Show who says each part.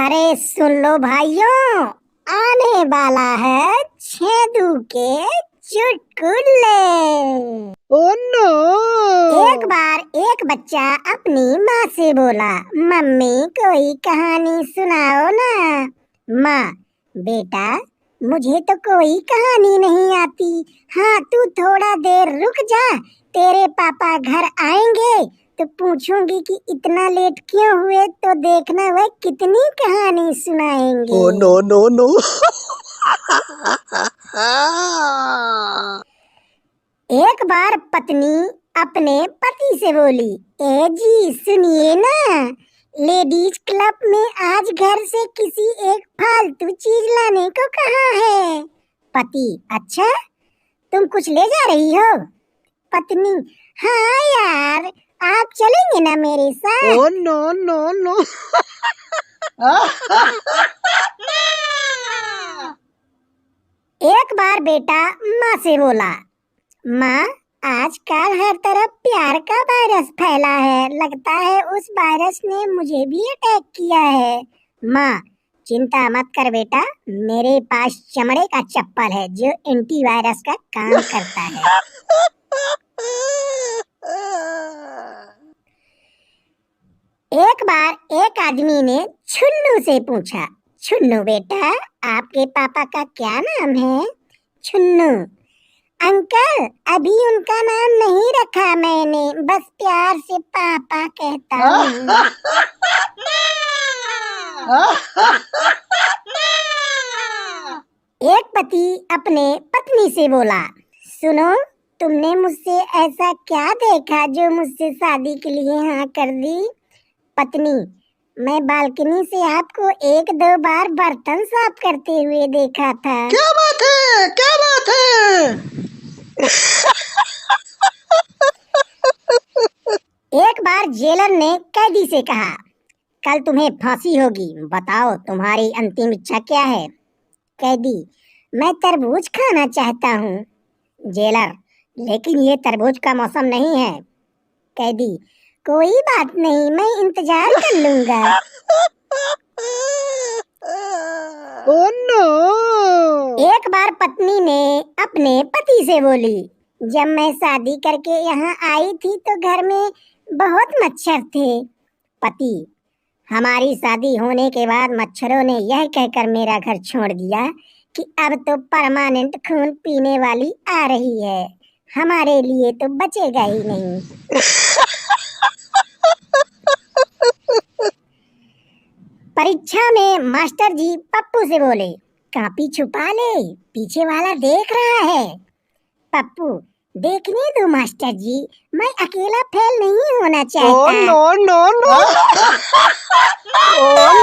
Speaker 1: अरे सुन लो भाइयों, आने वाला है छेदू के चुटकुले।
Speaker 2: Oh no!
Speaker 1: एक बार एक बच्चा अपनी माँ से बोला, मम्मी कोई कहानी सुनाओ ना। माँ, बेटा मुझे तो कोई कहानी नहीं आती। हाँ तू थोड़ा देर रुक जा, तेरे पापा घर आएंगे तो पूछूंगी कि इतना लेट क्यों हुए, तो देखना वह कितनी कहानी सुनाएंगे।
Speaker 2: Oh no no no!
Speaker 1: एक बार पत्नी अपने पति से बोली, ए जी सुनिए ना, लेडीज क्लब में आज घर से किसी एक फालतू चीज लाने को कहा है। पति, अच्छा तुम कुछ ले जा रही हो? पत्नी, हाँ यार आप चलेंगे ना मेरे साथ?
Speaker 2: Oh no no no!
Speaker 1: एक बार बेटा माँ से बोला, माँ आजकल हर तरफ प्यार का वायरस फैला है, लगता है उस वायरस ने मुझे भी अटैक किया है। माँ, चिंता मत कर बेटा, मेरे पास चमड़े का चप्पल है जो एंटीवायरस का काम करता है। एक बार एक आदमी ने छुन्नू से पूछा, छुन्नू बेटा आपके पापा का क्या नाम है? छुन्नू, अंकल अभी उनका नाम नहीं रखा मैंने, बस प्यार से पापा कहता हूँ। एक पति अपने पत्नी से बोला, सुनो तुमने मुझसे ऐसा क्या देखा जो मुझसे शादी के लिए हाँ कर दी? पत्नी, मैं बालकनी से आपको 1-2 बार बर्तन साफ करते हुए देखा था।
Speaker 2: क्या बात है? क्या बात है?
Speaker 1: एक बार जेलर ने कैदी से कहा, कल तुम्हें फांसी होगी, बताओ तुम्हारी अंतिम इच्छा क्या है? कैदी, मैं तरबूज खाना चाहता हूँ। जेलर, लेकिन ये तरबूज का मौसम नहीं है। कैदी, कोई बात नहीं, मैं इंतजार कर लूंगा।
Speaker 2: Oh no!
Speaker 1: एक बार पत्नी ने अपने पति से बोली, जब मैं शादी करके यहाँ आई थी तो घर में बहुत मच्छर थे। पति, हमारी शादी होने के बाद मच्छरों ने यह कहकर मेरा घर छोड़ दिया कि अब तो परमानेंट खून पीने वाली आ रही है, हमारे लिए तो बचेगा ही नहीं। परीक्षा में मास्टर जी पप्पू से बोले, कॉपी छुपा ले, पीछे वाला देख रहा है। पप्पू, देखने दो मास्टर जी, मैं अकेला फेल नहीं होना चाहता।
Speaker 2: Oh no no no! ओह